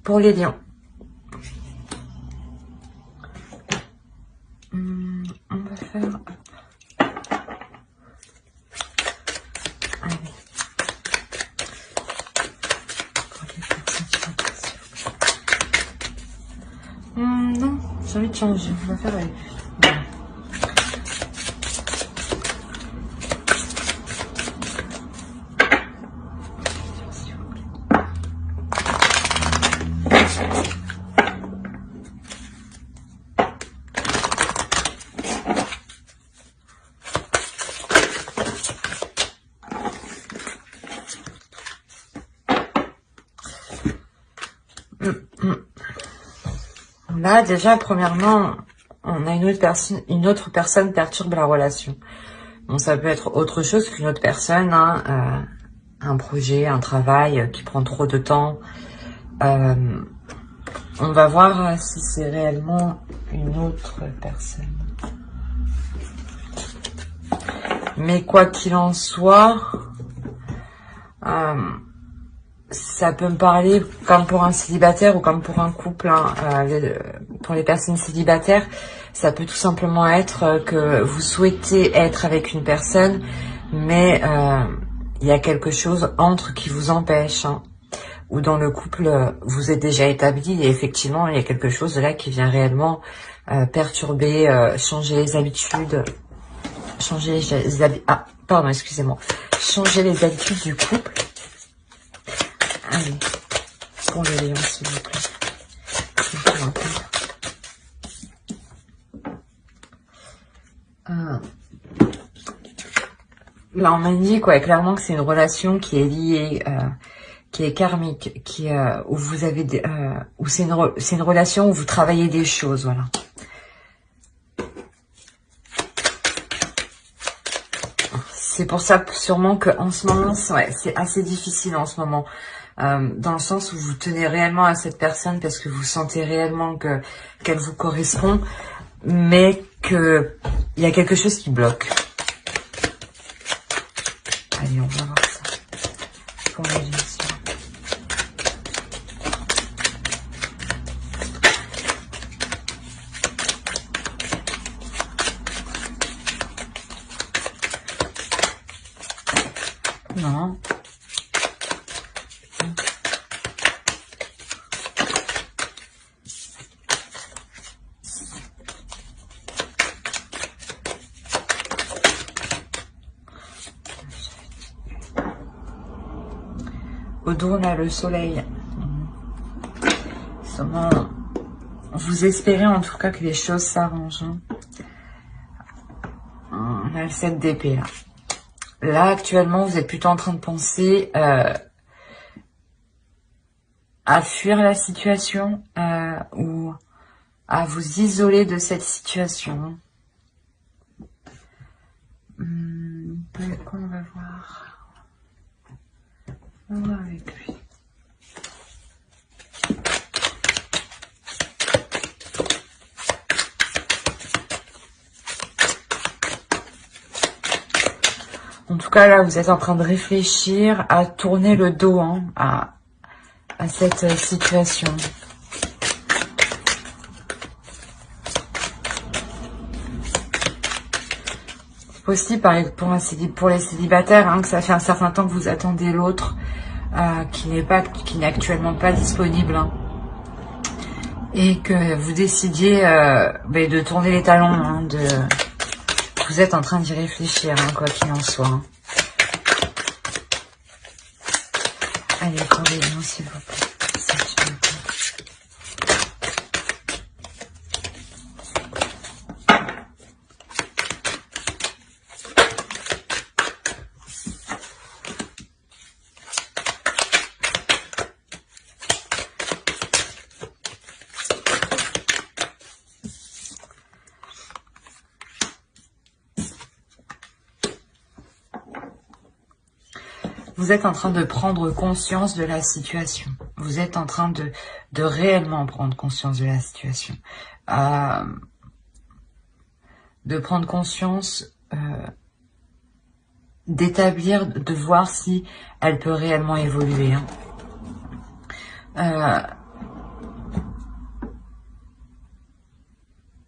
Pour les lions. On va faire... Allez. Pour les personnes, non, j'ai envie de changer. On va faire avec lui. Là, déjà, premièrement, on a une autre personne perturbe la relation. Bon, ça peut être autre chose qu'une autre personne, hein, un projet, un travail qui prend trop de temps. On va voir si c'est réellement une autre personne. Mais quoi qu'il en soit, ça peut me parler comme pour un célibataire ou comme pour un couple. Hein. Pour les personnes célibataires, ça peut tout simplement être que vous souhaitez être avec une personne, mais il y a quelque chose entre qui vous empêche. Hein. Ou dans le couple, vous êtes déjà établi et effectivement, il y a quelque chose de là qui vient réellement perturber, changer les habitudes, changer changer les habitudes du couple. Allez, pour les lions, s'il vous plaît. Là, on m'indique clairement que c'est une relation qui est liée, qui est karmique, où vous avez où c'est une relation où vous travaillez des choses, voilà. C'est pour ça sûrement que en ce moment, c'est assez difficile en ce moment. Dans le sens où vous tenez réellement à cette personne parce que vous sentez réellement qu'elle vous correspond, mais que il y a quelque chose qui bloque. Allez, on va voir ça. Pour les lions. Non. Au dos, on a le soleil. Vous espérez en tout cas que les choses s'arrangent. On a le 7 d'épée là. Là, actuellement, vous êtes plutôt en train de penser à fuir la situation ou à vous isoler de cette situation. On va voir. On va voir avec lui. En tout cas, là, vous êtes en train de réfléchir à tourner le dos à cette situation. Aussi, pour les célibataires, que ça fait un certain temps que vous attendez l'autre, qui n'est actuellement pas disponible, et que vous décidiez de tourner les talons, vous êtes en train d'y réfléchir, quoi qu'il en soit. Allez, pour les lions, s'il vous plaît. Vous êtes en train de prendre conscience de la situation. Vous êtes en train de réellement prendre conscience de la situation. De prendre conscience, d'établir, de voir si elle peut réellement évoluer.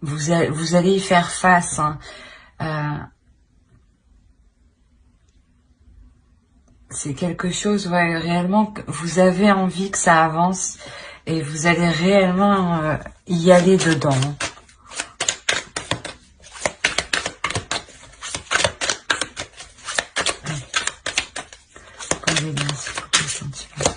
vous allez y faire face. Hein. C'est quelque chose, ouais, réellement, que vous avez envie que ça avance et vous allez réellement y aller dedans. Posez bien, s'il vous plaît, sentimental.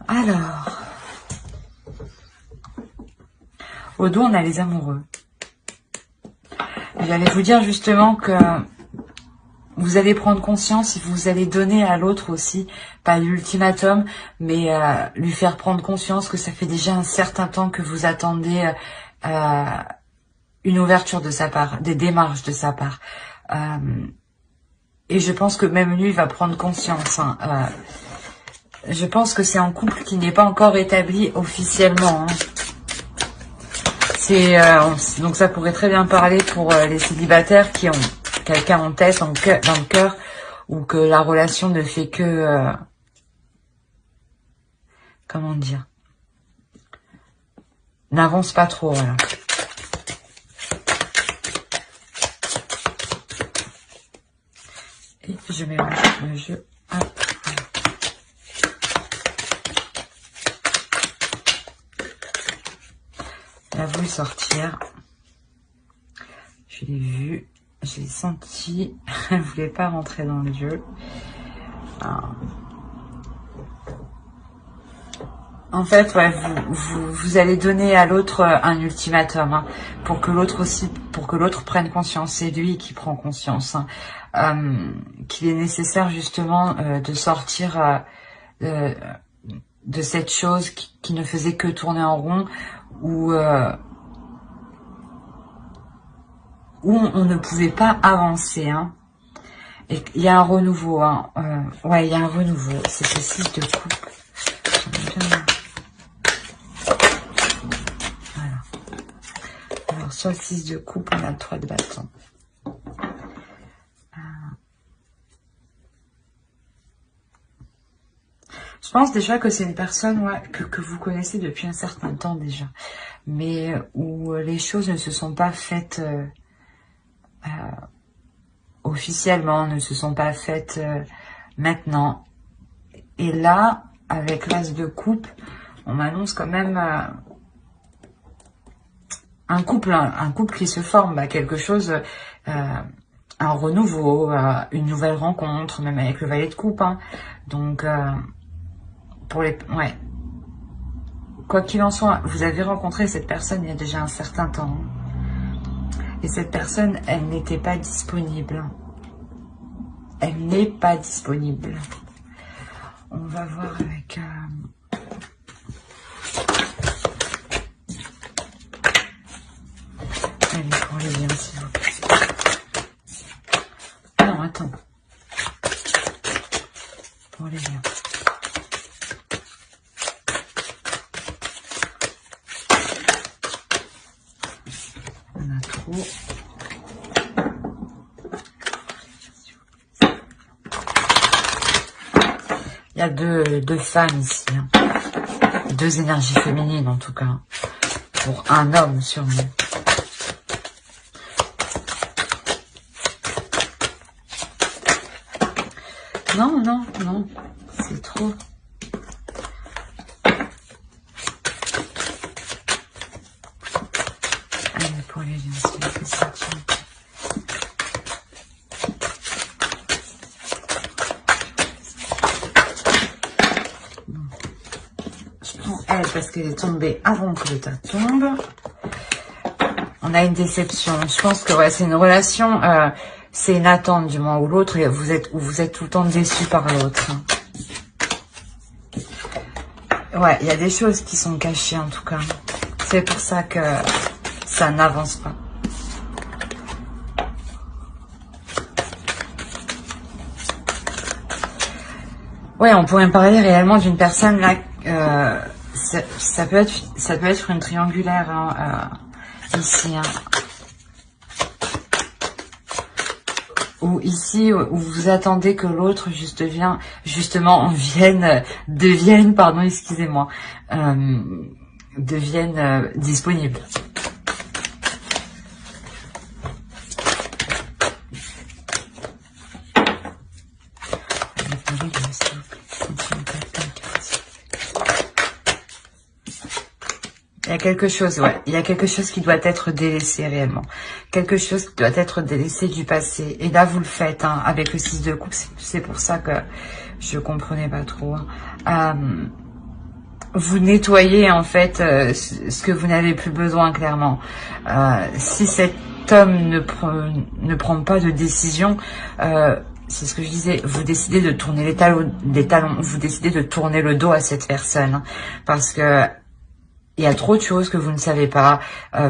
Alors, au dos, on a les amoureux. J'allais vous dire justement que vous allez prendre conscience et vous allez donner à l'autre aussi, pas l'ultimatum, mais lui faire prendre conscience que ça fait déjà un certain temps que vous attendez une ouverture de sa part, des démarches de sa part. Et je pense que même lui va prendre conscience. Hein, je pense que c'est un couple qui n'est pas encore établi officiellement. Hein. Donc ça pourrait très bien parler pour les célibataires qui ont quelqu'un en tête, dans le cœur, ou que la relation ne fait que... comment dire, n'avance pas trop, voilà. Et je mélange le jeu. Hop. Elle a voulu sortir. Je l'ai vu. Je l'ai senti. Elle ne voulait pas rentrer dans le jeu. Alors. En fait, ouais, vous allez donner à l'autre un ultimatum, hein, pour que l'autre aussi, pour que l'autre prenne conscience. C'est lui qui prend conscience, hein, qu'il est nécessaire justement de sortir de cette chose qui ne faisait que tourner en rond, où on ne pouvait pas avancer, hein. Et il y a un renouveau, hein. Ouais, il y a un renouveau. C'est ce 6 de coupe. Voilà. Alors, sur le 6 de coupe, on a le 3 de bâton. Je pense déjà que c'est une personne, ouais, que vous connaissez depuis un certain temps déjà, mais où les choses ne se sont pas faites officiellement, ne se sont pas faites maintenant. Et là, avec l'as de coupe, on m'annonce quand même un couple qui se forme, bah, quelque chose, un renouveau, une nouvelle rencontre, même avec le valet de coupe, hein. Donc, pour les, ouais. Quoi qu'il en soit, vous avez rencontré cette personne il y a déjà un certain temps. Et cette personne, elle n'était pas disponible. Elle n'est pas disponible. On va voir avec... Allez, pour les liens, s'il vous plaît. Non, attends. Pour les liens. On a trop. Il y a deux femmes ici. Hein. Deux énergies féminines en tout cas. Pour un homme sûrement. Non, non, non. C'est trop. Allez, pour les liens, s'il vous plaît, ça tient. Elle, parce qu'elle est tombée avant que le tas tombe. On a une déception. Je pense que ouais, c'est une relation, c'est une attente du moins ou l'autre, et vous êtes tout le temps déçu par l'autre. Ouais, il y a des choses qui sont cachées en tout cas. C'est pour ça que ça n'avance pas. Ouais, on pourrait parler réellement d'une personne là. Ça peut être une triangulaire hein, ici. Hein. Ou ici, où vous attendez que l'autre devienne, pardon, excusez-moi, devienne disponible. Il y a quelque chose, ouais. Il y a quelque chose qui doit être délaissé réellement. Quelque chose qui doit être délaissé du passé. Et là, vous le faites, hein, avec le 6 de coupe. C'est pour ça que je comprenais pas trop. Vous nettoyez, en fait, ce que vous n'avez plus besoin, clairement. Si cet homme ne prend pas de décision, c'est ce que je disais, vous décidez de tourner les talons, vous décidez de tourner le dos à cette personne. Hein, parce que il y a trop de choses que vous ne savez pas.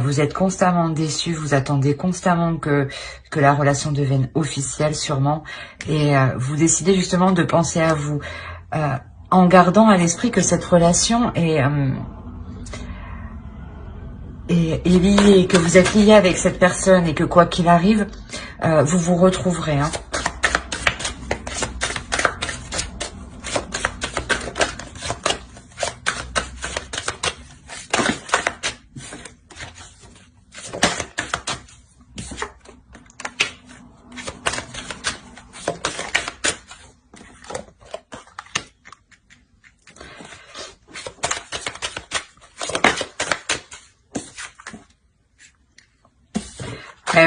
Vous êtes constamment déçus. Vous attendez constamment que la relation devienne officielle, sûrement. Et vous décidez justement de penser à vous. En gardant à l'esprit que cette relation est liée, que vous êtes lié avec cette personne et que quoi qu'il arrive, vous vous retrouverez. Hein.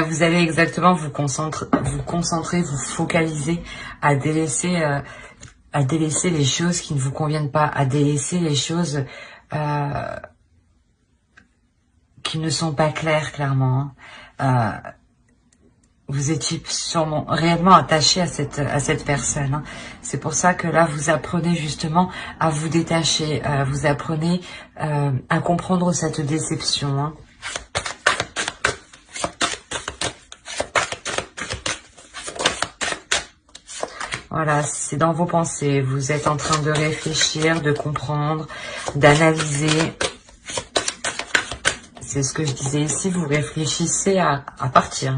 Vous allez exactement vous concentrer, vous focaliser à délaisser les choses qui ne vous conviennent pas, à délaisser les choses qui ne sont pas claires, clairement. Hein. Vous étiez sûrement réellement attaché à cette personne. Hein. C'est pour ça que là, vous apprenez justement à vous détacher, vous apprenez à comprendre cette déception. Hein. Voilà, c'est dans vos pensées. Vous êtes en train de réfléchir, de comprendre, d'analyser. C'est ce que je disais ici, vous réfléchissez à partir.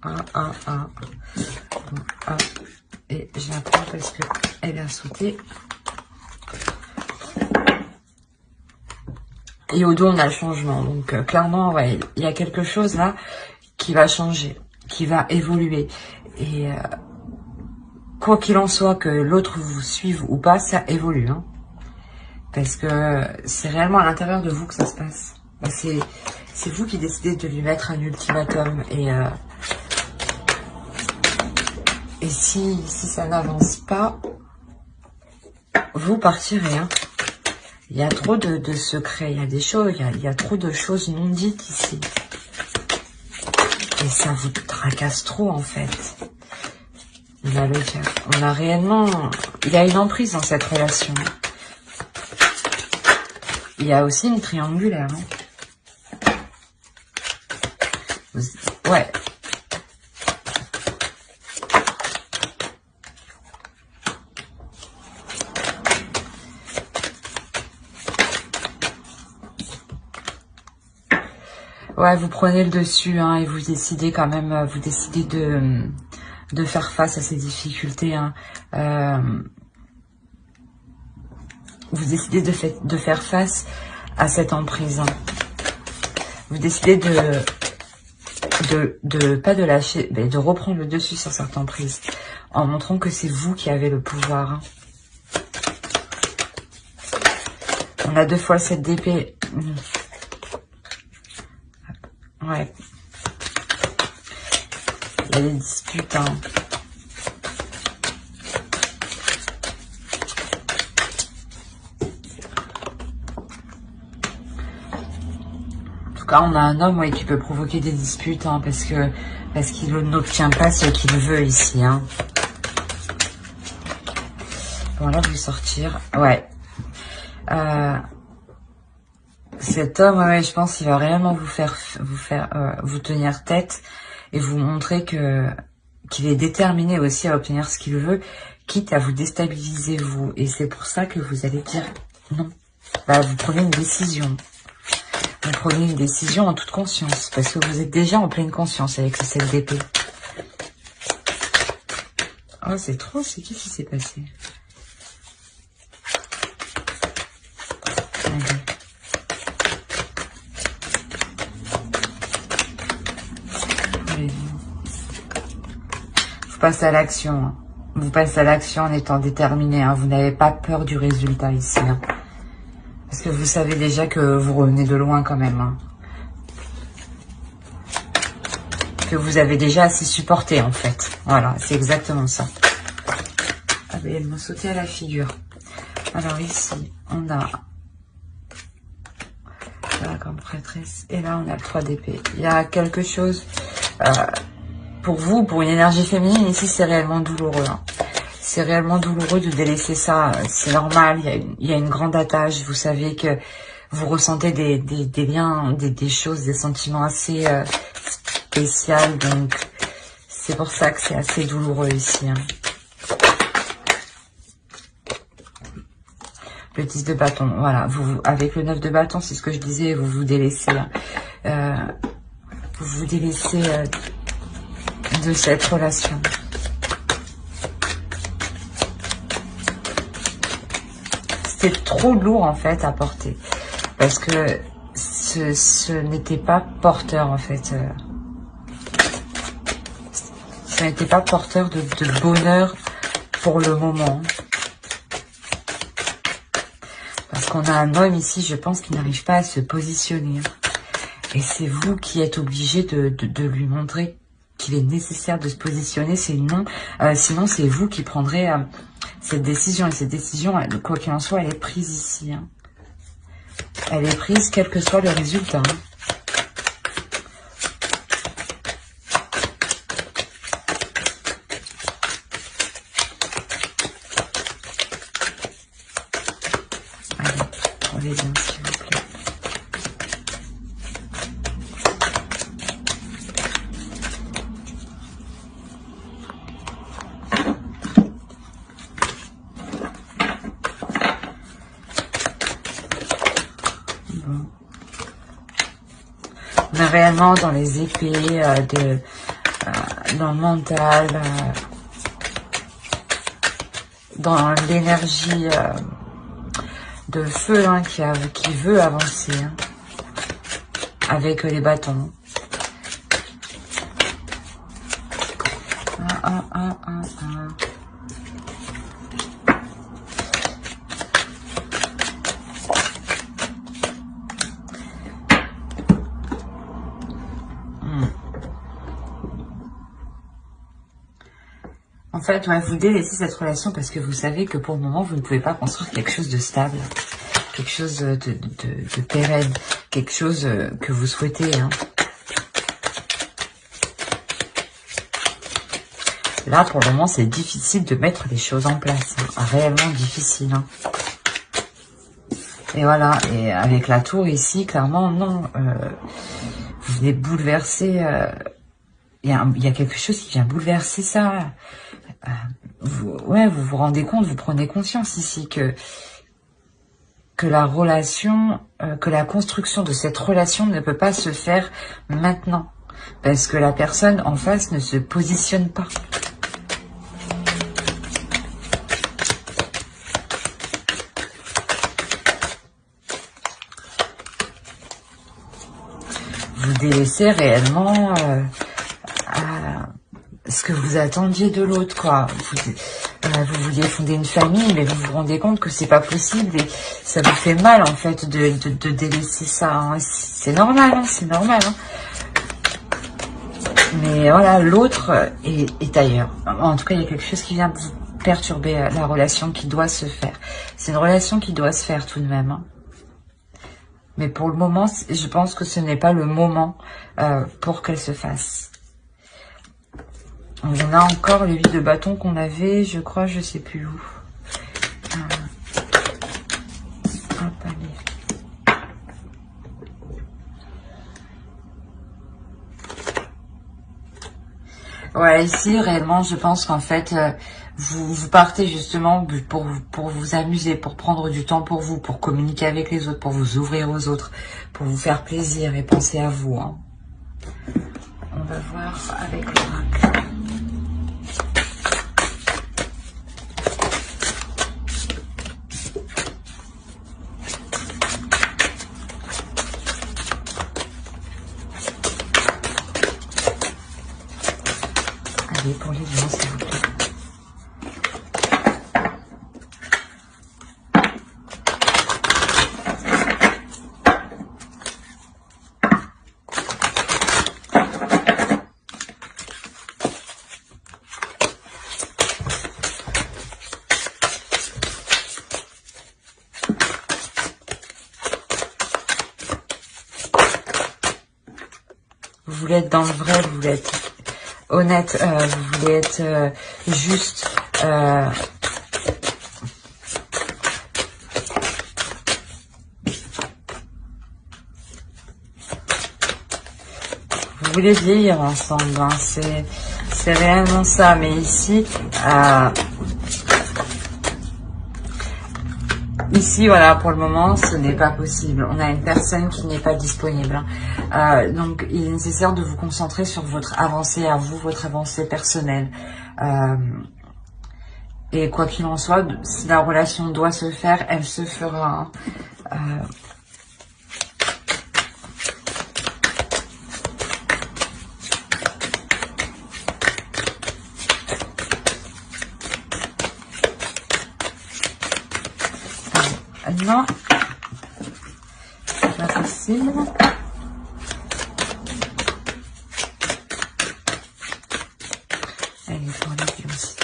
Hein. Et je la prends parce qu'elle a sauté. Et au dos, on a le changement. Donc, clairement, ouais, il y a quelque chose là qui va changer, qui va évoluer. Et quoi qu'il en soit, que l'autre vous suive ou pas, ça évolue. Hein. Parce que c'est réellement à l'intérieur de vous que ça se passe. C'est vous qui décidez de lui mettre un ultimatum. Et si ça n'avance pas, vous partirez. Hein. Il y a trop de secrets, il y a des choses, il y a trop de choses non dites ici. Et ça vous tracasse trop, en fait. On a réellement... Il y a une emprise dans cette relation. Il y a aussi une triangulaire. Hein. Ouais. Ouais, vous prenez le dessus hein, et vous décidez quand même, vous décidez de faire face à ces difficultés. Hein. Vous décidez de faire face à cette emprise. Hein. Vous décidez pas de lâcher, mais de reprendre le dessus sur cette emprise en montrant que c'est vous qui avez le pouvoir. Hein. On a 2 fois le 7 d'épée. Ouais. Il y a des disputes. Hein. En tout cas, on a un homme ouais, qui peut provoquer des disputes hein, parce qu'il n'obtient pas ce qu'il veut ici. Hein. Bon, là, vous sortir. Ouais. Cet homme, ouais, je pense qu'il va réellement vous tenir tête et vous montrer qu'il est déterminé aussi à obtenir ce qu'il veut, quitte à vous déstabiliser vous. Et c'est pour ça que vous allez dire non. Bah, vous prenez une décision. Vous prenez une décision en toute conscience, parce que vous êtes déjà en pleine conscience avec ce 7 d'épée. Oh, c'est trop, c'est qu'est-ce qui s'est passé? Allez. Allez-y. Vous passez à l'action. Hein. Vous passez à l'action en étant déterminé. Hein. Vous n'avez pas peur du résultat ici. Hein. Parce que vous savez déjà que vous revenez de loin quand même. Hein. Que vous avez déjà assez supporté en fait. Voilà, c'est exactement ça. Ah ben, elle m'a sauté à la figure. Alors ici, on a là comme prêtresse. Et là, on a le 3 d'épée. Il y a quelque chose pour vous, pour une énergie féminine. Ici, c'est réellement douloureux. Hein. C'est réellement douloureux de délaisser ça. C'est normal, il y a une grande attache. Vous savez que vous ressentez des liens, des choses, des sentiments assez spéciaux. Donc, c'est pour ça que c'est assez douloureux ici. Hein. Le 10 de bâton, voilà. Vous, avec le 9 de bâton, c'est ce que je disais, vous vous délaissez. Vous vous délaissez de cette relation. C'est trop lourd en fait à porter parce que ce n'était pas porteur en fait, ça n'était pas porteur de bonheur pour le moment, parce qu'on a un homme ici, je pense, qui n'arrive pas à se positionner et c'est vous qui êtes obligé de lui montrer qu'il est nécessaire de se positionner, sinon c'est vous qui prendrez cette décision. Et cette décision, quoi qu'il en soit, elle est prise ici. Hein. Elle est prise quel que soit le résultat. Hein. Allez, prenez bien, s'il vous plaît. On est réellement dans les épées, dans le mental, dans l'énergie de feu hein, qui veut avancer hein, avec les bâtons. En fait, ouais, vous délaissez cette relation parce que vous savez que pour le moment, vous ne pouvez pas construire quelque chose de stable, quelque chose de pérenne, quelque chose que vous souhaitez. Hein. Là, pour le moment, c'est difficile de mettre les choses en place. Hein. Réellement difficile. Hein. Et voilà, et avec la tour ici, clairement, non. Vous venez bouleverser... Il y a quelque chose qui vient bouleverser ça. Vous vous rendez compte, vous prenez conscience ici que la relation, que la construction de cette relation ne peut pas se faire maintenant. Parce que la personne en face ne se positionne pas. Vous délaissez réellement ce que vous attendiez de l'autre, quoi. Vous vouliez fonder une famille, mais vous vous rendez compte que c'est pas possible et ça vous fait mal, en fait, de délaisser ça. Hein. C'est normal, hein, c'est normal. Hein. Mais voilà, l'autre est ailleurs. En tout cas, il y a quelque chose qui vient perturber la relation qui doit se faire. C'est une relation qui doit se faire tout de même. Hein. Mais pour le moment, je pense que ce n'est pas le moment pour qu'elle se fasse. On a encore les 8 de bâton qu'on avait, je crois, je sais plus où. Hop, allez. Ouais, ici, réellement, je pense qu'en fait, vous partez justement pour vous amuser, pour prendre du temps pour vous, pour communiquer avec les autres, pour vous ouvrir aux autres, pour vous faire plaisir et penser à vous. Hein. On va voir avec l'oracle. Allez, pour les lions, s'il vous plaît. Vous voulez être dans le vrai, vous voulez être honnête, vous voulez être juste. Vous voulez vieillir ensemble, hein, c'est réellement ça. Mais ici, ici, voilà, pour le moment, ce n'est pas possible. On a une personne qui n'est pas disponible. Donc, il est nécessaire de vous concentrer sur votre avancée à vous, votre avancée personnelle. Et quoi qu'il en soit, si la relation doit se faire, elle se fera. Non, c'est pas possible. Allez, pour les lions aussi.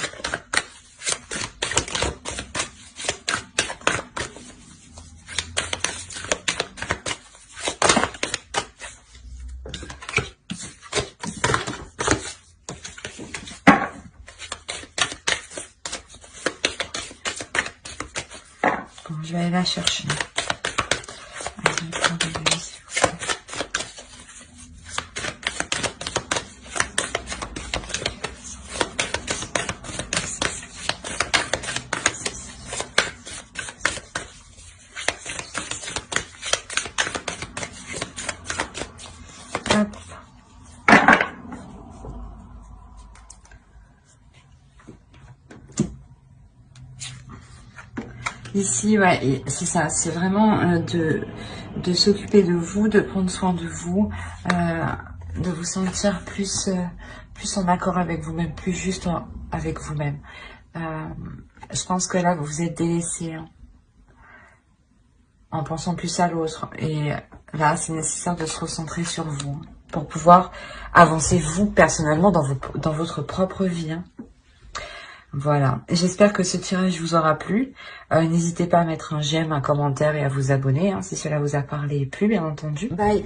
Bon, je vais aller la chercher. Allez, pour les lions, s'il vous plaît. Hop. Ici, ouais, c'est ça, c'est vraiment de s'occuper de vous, de prendre soin de vous, de vous sentir plus en accord avec vous-même, plus juste avec vous-même. Je pense que là, vous êtes délaissé, hein, en pensant plus à l'autre. Et là, c'est nécessaire de se recentrer sur vous, hein, pour pouvoir avancer, vous, personnellement, dans votre propre vie, hein. Voilà, j'espère que ce tirage vous aura plu. N'hésitez pas à mettre un j'aime, un commentaire et à vous abonner, hein, si cela vous a parlé et plu, bien entendu. Bye.